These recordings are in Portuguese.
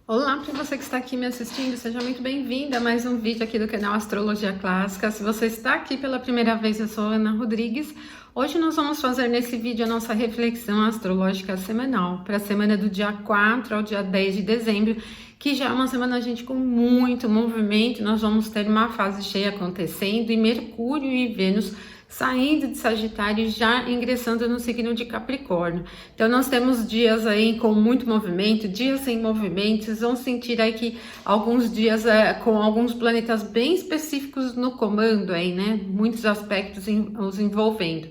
Olá para você que está aqui me assistindo, seja muito bem-vinda a mais um vídeo aqui do canal Astrologia Clássica. Se você está aqui pela primeira vez, eu sou Ana Rodrigues. Hoje nós vamos fazer nesse vídeo a nossa reflexão astrológica semanal para a semana do dia 4 ao dia 10 de dezembro, que já é uma semana, gente, com muito movimento. Nós vamos ter uma fase cheia acontecendo e Mercúrio e Vênus saindo de Sagitário e já ingressando no signo de Capricórnio. Então nós temos dias aí com muito movimento, dias sem movimento. Vocês vão sentir aí que alguns dias com alguns planetas bem específicos no comando aí, né? Muitos aspectos os envolvendo.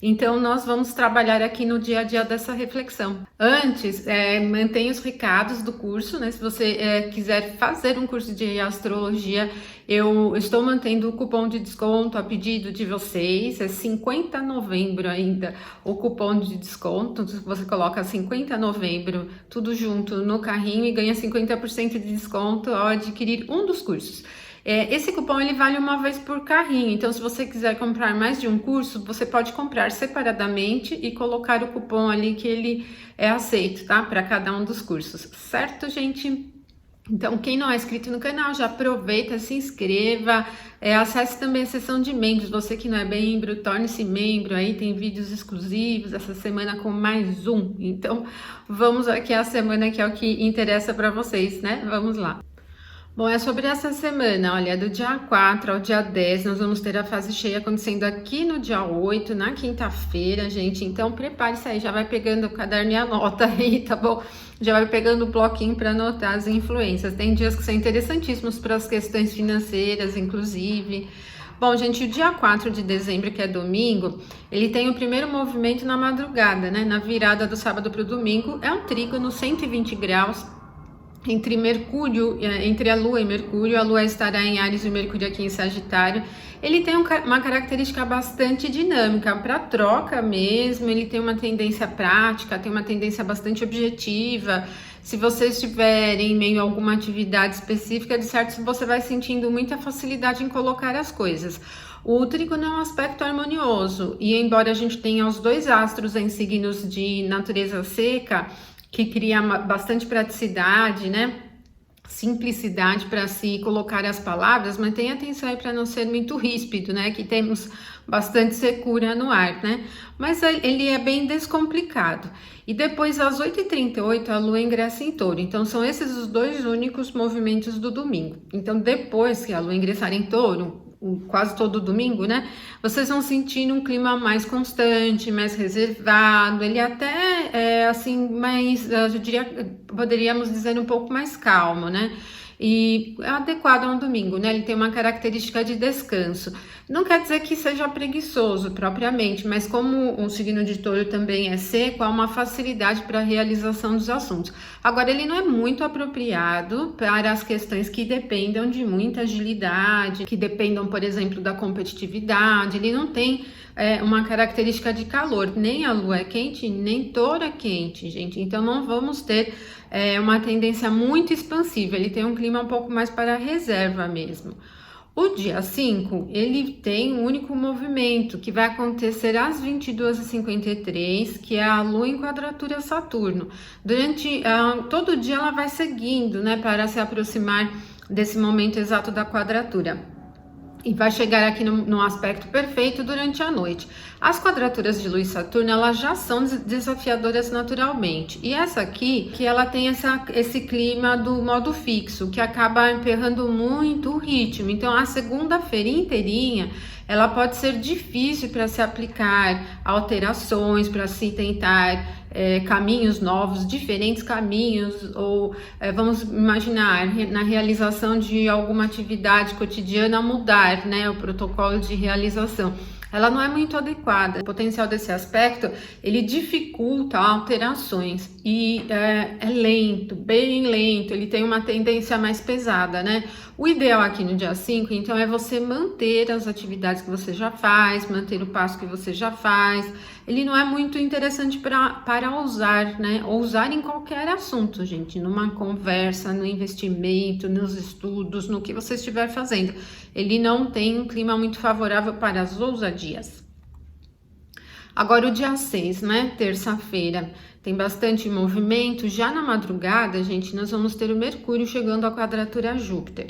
Então, nós vamos trabalhar aqui no dia a dia dessa reflexão. Antes, mantenha os recados do curso, né? Se você quiser fazer um curso de astrologia, eu estou mantendo o cupom de desconto a pedido de vocês. É 50 de novembro ainda o cupom de desconto. Você coloca 50 de novembro, tudo junto no carrinho e ganha 50% de desconto ao adquirir um dos cursos. Esse cupom ele vale uma vez por carrinho, então se você quiser comprar mais de um curso, você pode comprar separadamente e colocar o cupom ali que ele é aceito, tá? Para cada um dos cursos, certo, gente? Então, quem não é inscrito no canal, já aproveita, se inscreva, acesse também a seção de membros. Você que não é membro, torne-se membro, aí tem vídeos exclusivos essa semana com mais um. Então, vamos aqui a semana que é o que interessa para vocês, né? Vamos lá. Bom, é sobre essa semana, olha, do dia 4 ao dia 10, nós vamos ter a fase cheia acontecendo aqui no dia 8, na quinta-feira, gente. Então, prepare-se aí, já vai pegando o caderno e anota aí, tá bom? Já vai pegando o bloquinho para anotar as influências. Tem dias que são interessantíssimos para as questões financeiras, inclusive. Bom, gente, o dia 4 de dezembro, que é domingo, ele tem o primeiro movimento na madrugada, né? Na virada do sábado para o domingo, é um trígono 120 graus, entre Mercúrio, entre a Lua e Mercúrio. A Lua estará em Áries e o Mercúrio aqui em Sagitário. Ele tem uma característica bastante dinâmica, para troca mesmo. Ele tem uma tendência prática, tem uma tendência bastante objetiva. Se você estiver em meio a alguma atividade específica, de certo você vai sentindo muita facilidade em colocar as coisas. O trígono é um aspecto harmonioso, e embora a gente tenha os dois astros em signos de natureza seca, que cria bastante praticidade, né? Simplicidade para se colocar as palavras, mas tenha atenção aí para não ser muito ríspido, né? Que temos bastante secura no ar, né? Mas ele é bem descomplicado. E depois, às 8h38, a Lua ingressa em Touro. Então, são esses os dois únicos movimentos do domingo. Então, depois que a Lua ingressar em Touro, quase todo domingo, né? Vocês vão sentindo um clima mais constante, mais reservado. Ele até é assim, mais, eu diria, poderíamos dizer um pouco mais calmo, né? E é adequado a um domingo, né? Ele tem uma característica de descanso. Não quer dizer que seja preguiçoso propriamente, mas como o signo de Touro também é seco, há uma facilidade para a realização dos assuntos. Agora, ele não é muito apropriado para as questões que dependam de muita agilidade, que dependam, por exemplo, da competitividade. Ele não tem uma característica de calor, nem a Lua é quente, nem Touro é quente, gente. Então, não vamos ter uma tendência muito expansiva. Ele tem um clima um pouco mais para a reserva mesmo. O dia 5, ele tem um único movimento, que vai acontecer às 22h53, que é a Lua em quadratura a Saturno. Durante todo o dia ela vai seguindo, né, para se aproximar desse momento exato da quadratura. E vai chegar aqui num aspecto perfeito durante a noite. As quadraturas de Lua e Saturno, elas já são desafiadoras naturalmente. E essa aqui, que ela tem esse clima do modo fixo, que acaba emperrando muito o ritmo. Então, a segunda-feira inteirinha, ela pode ser difícil para se aplicar alterações, para se tentar caminhos novos, diferentes caminhos, ou vamos imaginar na realização de alguma atividade cotidiana mudar, né, o protocolo de realização. Ela não é muito adequada. O potencial desse aspecto, ele dificulta alterações e é lento, bem lento, ele tem uma tendência mais pesada, né? O ideal aqui no dia 5, então, é você manter as atividades que você já faz, manter o passo que você já faz. Ele não é muito interessante para ousar, né? Ousar em qualquer assunto, gente, numa conversa, no investimento, nos estudos, no que você estiver fazendo. Ele não tem um clima muito favorável para as ousadias. Agora o dia 6, né, terça-feira, tem bastante movimento. Já na madrugada, gente, nós vamos ter o Mercúrio chegando à quadratura a Júpiter.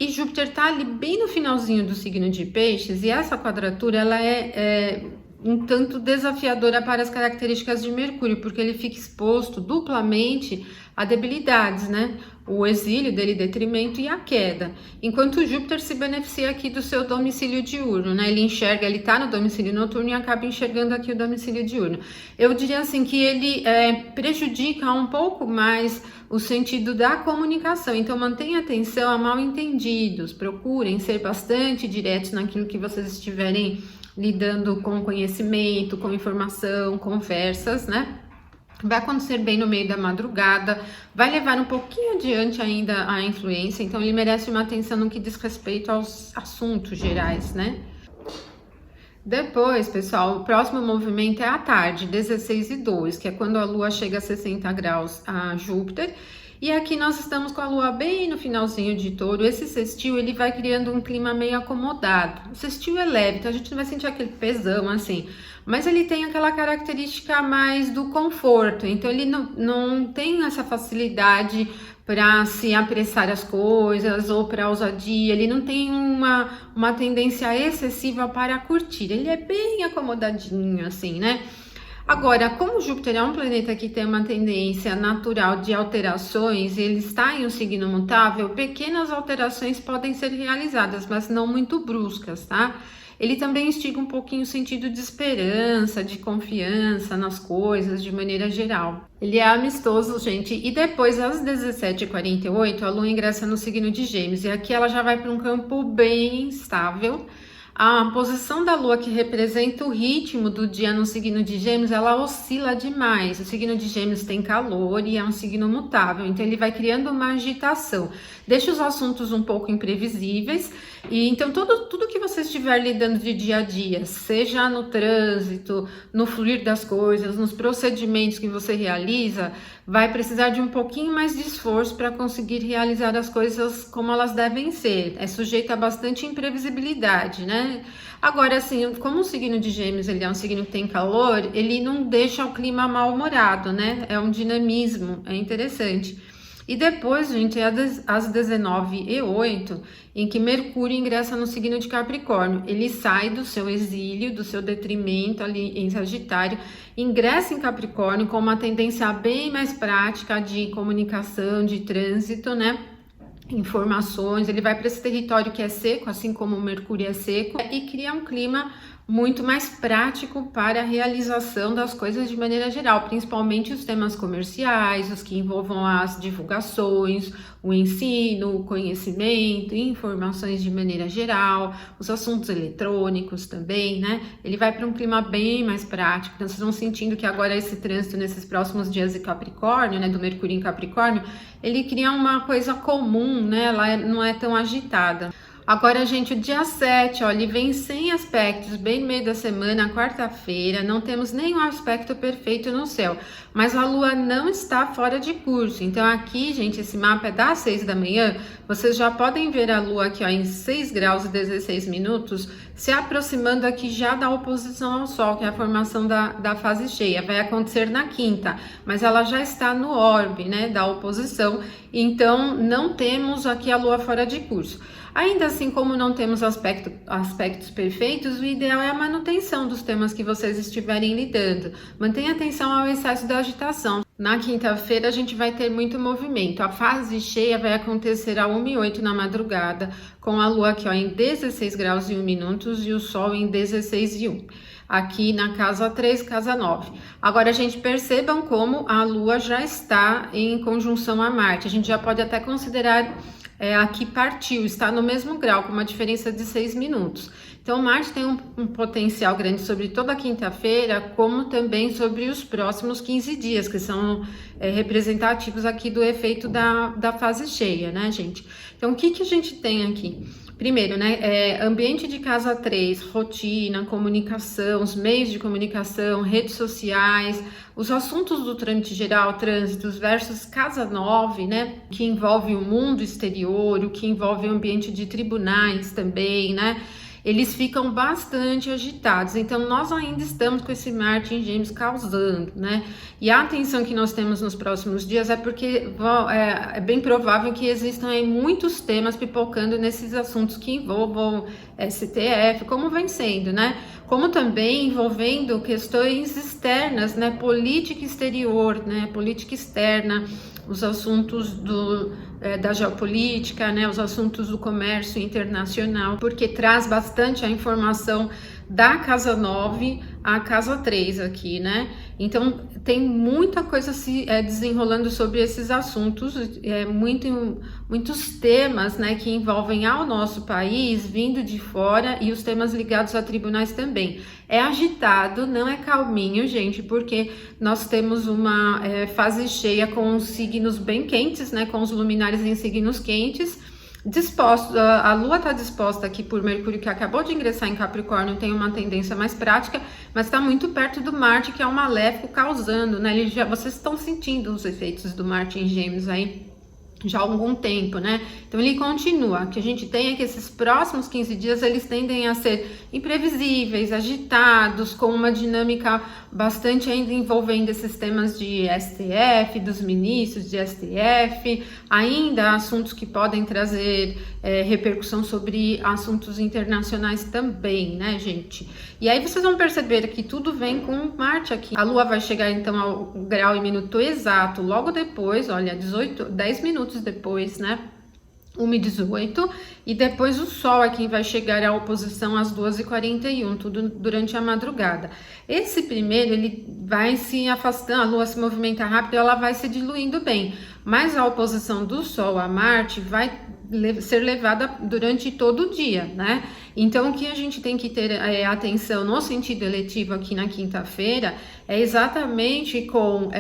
E Júpiter tá ali bem no finalzinho do signo de Peixes, e essa quadratura ela é um tanto desafiadora para as características de Mercúrio, porque ele fica exposto duplamente a debilidades, né? O exílio dele, detrimento e a queda. Enquanto Júpiter se beneficia aqui do seu domicílio diurno, né? Ele enxerga, ele tá no domicílio noturno e acaba enxergando aqui o domicílio diurno. Eu diria assim que ele prejudica um pouco mais o sentido da comunicação. Então mantenha atenção a mal entendidos, procurem ser bastante diretos naquilo que vocês estiverem lidando com conhecimento, com informação, conversas, né? Vai acontecer bem no meio da madrugada, vai levar um pouquinho adiante ainda a influência, então ele merece uma atenção no que diz respeito aos assuntos gerais, né? Depois, pessoal, o próximo movimento é à tarde, 16:02, que é quando a Lua chega a 60 graus a Júpiter. E aqui nós estamos com a Lua bem no finalzinho de Touro. Esse sextil, ele vai criando um clima meio acomodado. O sextil é leve, então a gente não vai sentir aquele pesão assim. Mas ele tem aquela característica mais do conforto. Então ele não tem essa facilidade para se apressar as coisas ou para ousadia. Ele não tem uma tendência excessiva para curtir. Ele é bem acomodadinho assim, né? Agora, como Júpiter é um planeta que tem uma tendência natural de alterações, ele está em um signo mutável, pequenas alterações podem ser realizadas, mas não muito bruscas, tá? Ele também instiga um pouquinho o sentido de esperança, de confiança nas coisas, de maneira geral. Ele é amistoso, gente, e depois, às 17h48, a Lua ingressa no signo de Gêmeos, e aqui ela já vai para um campo bem estável. A posição da Lua, que representa o ritmo do dia no signo de Gêmeos, ela oscila demais. O signo de Gêmeos tem calor e é um signo mutável, então ele vai criando uma agitação. Deixa os assuntos um pouco imprevisíveis, e então tudo que você estiver lidando de dia a dia, seja no trânsito, no fluir das coisas, nos procedimentos que você realiza, vai precisar de um pouquinho mais de esforço para conseguir realizar as coisas como elas devem ser. É sujeito a bastante imprevisibilidade, né? Agora, assim, como o signo de Gêmeos ele é um signo que tem calor, ele não deixa o clima mal-humorado, né? É um dinamismo, é interessante. E depois, gente, é às 19h08, em que Mercúrio ingressa no signo de Capricórnio. Ele sai do seu exílio, do seu detrimento ali em Sagitário, ingressa em Capricórnio com uma tendência bem mais prática de comunicação, de trânsito, né? Informações. Ele vai para esse território que é seco, assim como o Mercúrio é seco, e cria um clima muito mais prático para a realização das coisas de maneira geral, principalmente os temas comerciais, os que envolvam as divulgações, o ensino, o conhecimento, informações de maneira geral, os assuntos eletrônicos também, né? Ele vai para um clima bem mais prático. Então vocês vão sentindo que agora esse trânsito nesses próximos dias de Capricórnio, né, do Mercúrio em Capricórnio, ele cria uma coisa comum, né? Ela não é tão agitada. Agora, gente, o dia 7, ó, ele vem sem aspectos, bem no meio da semana, quarta-feira, não temos nenhum aspecto perfeito no céu, mas a Lua não está fora de curso. Então aqui, gente, esse mapa é das 6 da manhã, vocês já podem ver a Lua aqui, ó, em 6 graus e 16 minutos, se aproximando aqui já da oposição ao Sol, que é a formação da fase cheia. Vai acontecer na quinta, mas ela já está no orbe, né, da oposição, então não temos aqui a Lua fora de curso. Ainda assim, como não temos aspectos perfeitos, o ideal é a manutenção dos temas que vocês estiverem lidando. Mantenha atenção ao excesso da agitação. Na quinta-feira, a gente vai ter muito movimento. A fase cheia vai acontecer às 1h08 na madrugada, com a Lua aqui ó, em 16 graus e 1 minutos e o Sol em 16:01. Aqui na casa 3, casa 9. Agora, gente, percebam como a Lua já está em conjunção a Marte. A gente já pode até considerar aqui partiu, está no mesmo grau, com uma diferença de 6 minutos. Então, Marte tem um potencial grande sobre toda a quinta-feira, como também sobre os próximos 15 dias, que são representativos aqui do efeito da fase cheia, né, gente? Então, o que a gente tem aqui? Primeiro, né, ambiente de casa 3, rotina, comunicação, os meios de comunicação, redes sociais, os assuntos do trâmite geral, trânsitos versus casa 9, né, que envolve o mundo exterior, o que envolve o ambiente de tribunais também, né, eles ficam bastante agitados. Então, nós ainda estamos com esse Marte em Gêmeos causando, né? E a atenção que nós temos nos próximos dias é porque é bem provável que existam aí muitos temas pipocando nesses assuntos que envolvam STF, como vem sendo, né? Como também envolvendo questões externas, né? Política exterior, né? Política externa, os assuntos da geopolítica, né? Os assuntos do comércio internacional, porque traz bastante a informação da casa 9 à casa 3 aqui, né? Então tem muita coisa se desenrolando sobre esses assuntos, muitos temas, né, que envolvem ao nosso país vindo de fora e os temas ligados a tribunais também. É agitado, não é calminho, gente, porque nós temos uma fase cheia com os signos bem quentes, né, com os luminares em signos quentes, disposto, a Lua está disposta aqui por Mercúrio, que acabou de ingressar em Capricórnio, tem uma tendência mais prática, mas está muito perto do Marte, que é um maléfico causando, né? Vocês estão sentindo os efeitos do Marte em Gêmeos aí já há algum tempo, né? Então ele continua. O que a gente tem é que esses próximos 15 dias eles tendem a ser imprevisíveis, agitados, com uma dinâmica bastante ainda envolvendo esses temas de STF, dos ministros de STF, ainda assuntos que podem trazer repercussão sobre assuntos internacionais também, né, gente? E aí vocês vão perceber que tudo vem com Marte aqui. A Lua vai chegar então ao grau e minuto exato logo depois, olha, 10 minutos depois, né? 1h18, e depois o Sol é quem vai chegar à oposição às 2h41, tudo durante a madrugada. Esse primeiro, ele vai se afastando, a Lua se movimenta rápido, ela vai se diluindo bem, mas a oposição do Sol a Marte vai ser levada durante todo o dia, né? Então, o que a gente tem que ter atenção no sentido eletivo aqui na quinta-feira é exatamente com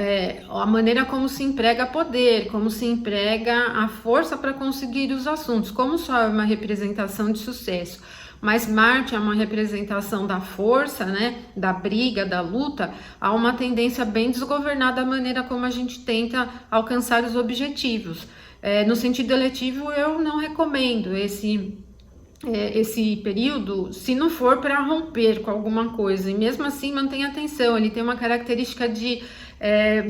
a maneira como se emprega poder, como se emprega a força para conseguir os assuntos, como só é uma representação de sucesso, mas Marte é uma representação da força, né, da briga, da luta, há uma tendência bem desgovernada a maneira como a gente tenta alcançar os objetivos. No sentido eletivo, eu não recomendo esse período, se não for para romper com alguma coisa, e mesmo assim mantenha atenção, ele tem uma característica de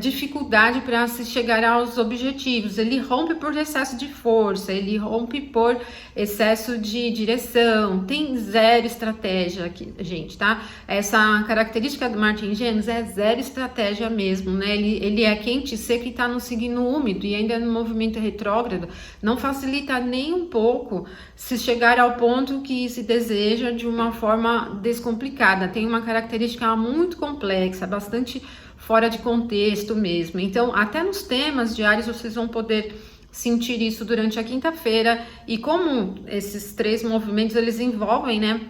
dificuldade para se chegar aos objetivos, ele rompe por excesso de força, ele rompe por excesso de direção, tem zero estratégia aqui, gente, tá? Essa característica do Marte em Gêmeos é zero estratégia mesmo, né? Ele é quente e seco e tá no signo úmido, e ainda no movimento retrógrado, não facilita nem um pouco se chegar ao ponto que se deseja de uma forma descomplicada, tem uma característica muito complexa, bastante fora de contexto mesmo. Então, até nos temas diários vocês vão poder sentir isso durante a quinta-feira, e como esses três movimentos eles envolvem, né,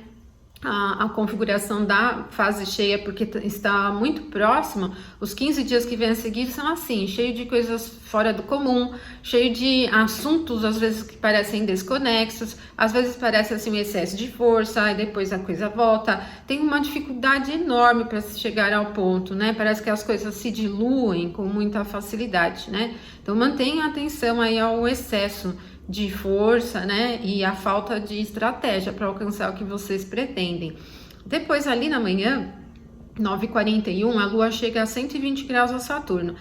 a configuração da fase cheia, porque está muito próximo, os 15 dias que vêm a seguir são assim, cheio de coisas fora do comum, cheio de assuntos, às vezes que parecem desconexos, às vezes parece assim um excesso de força, e depois a coisa volta, tem uma dificuldade enorme para se chegar ao ponto, né, parece que as coisas se diluem com muita facilidade, né, então mantenha atenção aí ao excesso de força, né, e a falta de estratégia para alcançar o que vocês pretendem. Depois, ali na manhã, 9h41, a Lua chega a 120 graus a Saturno,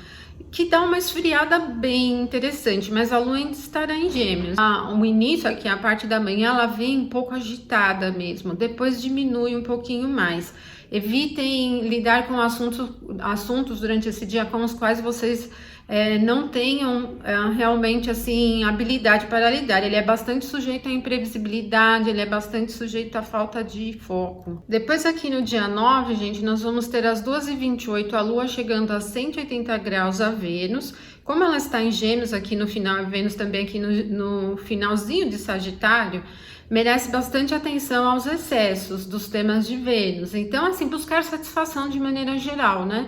que dá uma esfriada bem interessante, mas a Lua ainda estará em Gêmeos. O início aqui, a parte da manhã, ela vem um pouco agitada mesmo, depois diminui um pouquinho mais. Evitem lidar com assuntos durante esse dia com os quais vocês não tenham realmente assim habilidade para lidar. Ele é bastante sujeito à imprevisibilidade, ele é bastante sujeito à falta de foco. Depois aqui no dia 9, gente, nós vamos ter às 2h28 a Lua chegando a 180 graus a Vênus. Como ela está em Gêmeos aqui no final, Vênus também aqui no finalzinho de Sagitário, merece bastante atenção aos excessos dos temas de Vênus. Então, assim, buscar satisfação de maneira geral, né?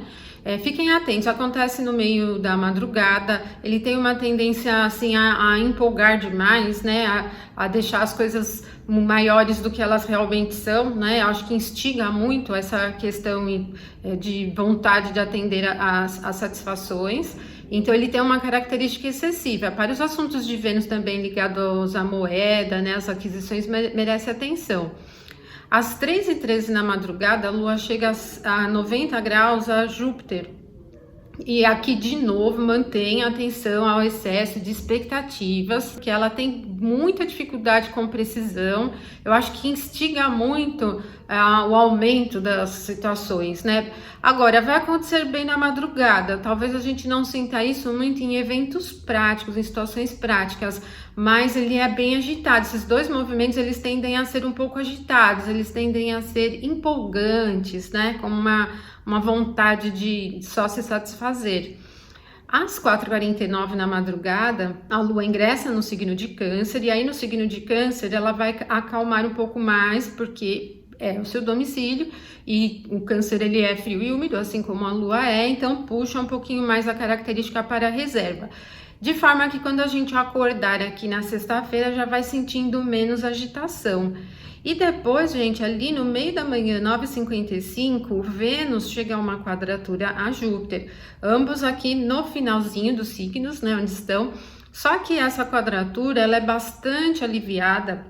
Fiquem atentos, acontece no meio da madrugada, ele tem uma tendência assim a empolgar demais, né, a deixar as coisas maiores do que elas realmente são, né, acho que instiga muito essa questão de vontade de atender às satisfações, então ele tem uma característica excessiva. Para os assuntos de Vênus também ligados à moeda, né, às aquisições, merece atenção. Às 3h13 na madrugada, a Lua chega a 90 graus a Júpiter. E aqui de novo mantém a atenção ao excesso de expectativas, que ela tem muita dificuldade com precisão. Eu acho que instiga muito o aumento das situações, né? Agora, vai acontecer bem na madrugada. Talvez a gente não sinta isso muito em eventos práticos, em situações práticas, mas ele é bem agitado. Esses dois movimentos, eles tendem a ser um pouco agitados, eles tendem a ser empolgantes, né? Como uma vontade de só se satisfazer. Às 4h49 na madrugada, a Lua ingressa no signo de Câncer, e aí no signo de Câncer ela vai acalmar um pouco mais, porque é o seu domicílio, e o Câncer ele é frio e úmido, assim como a Lua é, então puxa um pouquinho mais a característica para a reserva. De forma que quando a gente acordar aqui na sexta-feira, já vai sentindo menos agitação. E depois, gente, ali no meio da manhã, 9h55, Vênus chega a uma quadratura a Júpiter. Ambos aqui no finalzinho dos signos, né, onde estão. Só que essa quadratura, ela é bastante aliviada,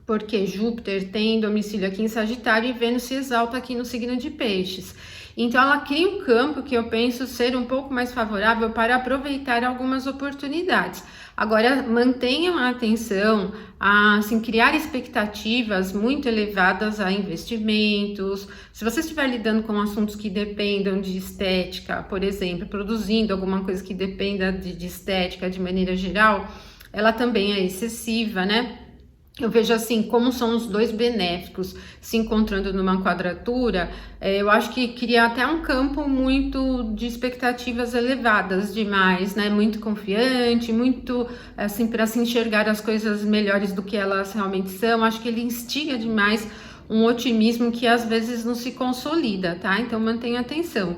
porque Júpiter tem domicílio aqui em Sagitário e Vênus se exalta aqui no signo de Peixes. Então, ela cria um campo que eu penso ser um pouco mais favorável para aproveitar algumas oportunidades. Agora, mantenham a atenção a assim, criar expectativas muito elevadas a investimentos. Se você estiver lidando com assuntos que dependam de estética, por exemplo, produzindo alguma coisa que dependa de estética de maneira geral, ela também é excessiva, né? Eu vejo assim, como são os dois benéficos se encontrando numa quadratura, eu acho que cria até um campo muito de expectativas elevadas demais, né? Muito confiante, muito assim, para se enxergar as coisas melhores do que elas realmente são. Acho que ele instiga demais um otimismo que às vezes não se consolida, tá? Então mantenha atenção.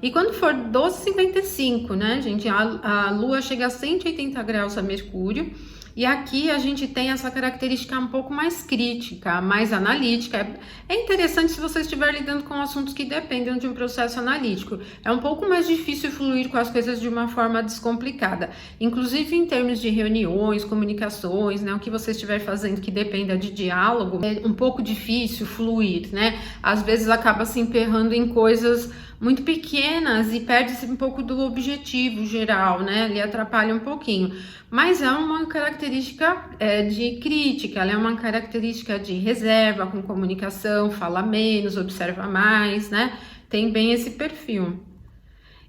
E quando for 12h55, né, gente, a Lua chega a 180 graus a Mercúrio. E aqui a gente tem essa característica um pouco mais crítica, mais analítica. É interessante se você estiver lidando com assuntos que dependem de um processo analítico. É um pouco mais difícil fluir com as coisas de uma forma descomplicada. Inclusive em termos de reuniões, comunicações, né? O que você estiver fazendo que dependa de diálogo, é um pouco difícil fluir, né? Às vezes acaba se emperrando em coisas muito pequenas e perde-se um pouco do objetivo geral, né? Ele atrapalha um pouquinho. Mas é uma característica de crítica, ela é uma característica de reserva, com comunicação, fala menos, observa mais, né? Tem bem esse perfil.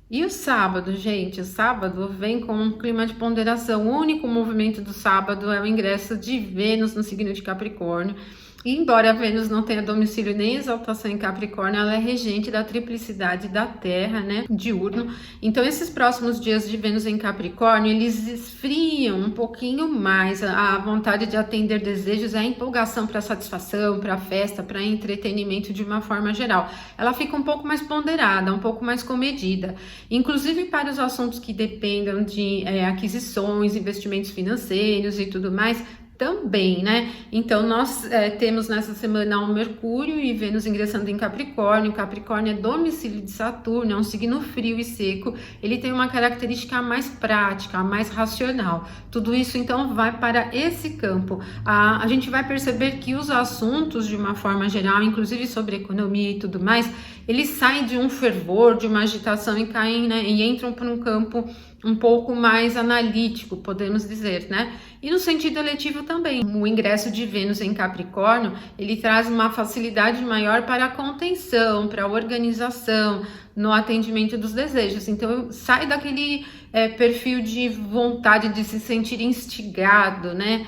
E o sábado, gente? O sábado vem com um clima de ponderação. O único movimento do sábado é o ingresso de Vênus no signo de Capricórnio. E embora a Vênus não tenha domicílio nem exaltação em Capricórnio, ela é regente da triplicidade da Terra, né, diurno. Então, esses próximos dias de Vênus em Capricórnio, eles esfriam um pouquinho mais a vontade de atender desejos, a empolgação para satisfação, para festa, para entretenimento de uma forma geral. Ela fica um pouco mais ponderada, um pouco mais comedida. Inclusive para os assuntos que dependam de aquisições, investimentos financeiros e tudo mais, também, né? Então, nós temos nessa semana o Mercúrio e Vênus ingressando em Capricórnio. Capricórnio é domicílio de Saturno, é um signo frio e seco. Ele tem uma característica mais prática, mais racional. Tudo isso, então, vai para esse campo. A gente vai perceber que os assuntos, de uma forma geral, inclusive sobre economia e tudo mais, eles saem de um fervor, de uma agitação e caem, né? E entram para um campo um pouco mais analítico, podemos dizer, né? E no sentido eletivo também, o ingresso de Vênus em Capricórnio, ele traz uma facilidade maior para a contenção, para a organização, no atendimento dos desejos. Então, sai daquele perfil de vontade de se sentir instigado, né?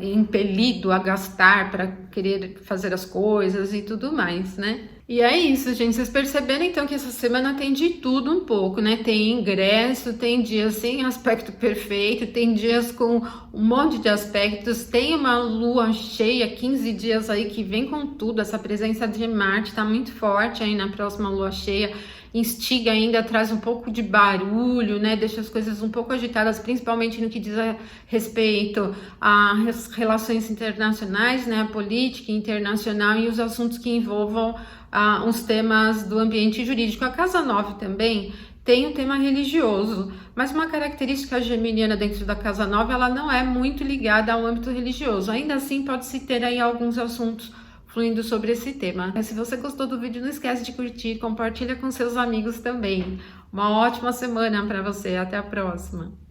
Impelido a gastar para querer fazer as coisas e tudo mais, né? E é isso, gente. Vocês perceberam então que essa semana tem de tudo um pouco, né? Tem ingresso, tem dias sem aspecto perfeito, tem dias com um monte de aspectos, tem uma lua cheia, 15 dias aí que vem com tudo. Essa presença de Marte tá muito forte aí na próxima lua cheia. Instiga ainda, traz um pouco de barulho, né? Deixa as coisas um pouco agitadas, principalmente no que diz a respeito às relações internacionais, né? A política internacional e os assuntos que envolvam os temas do ambiente jurídico. A Casa 9 também tem um tema religioso, mas uma característica geminiana dentro da Casa 9, ela não é muito ligada ao âmbito religioso. Ainda assim, pode-se ter aí alguns assuntos fluindo sobre esse tema. Mas se você gostou do vídeo, não esquece de curtir, compartilha com seus amigos também. Uma ótima semana para você, até a próxima!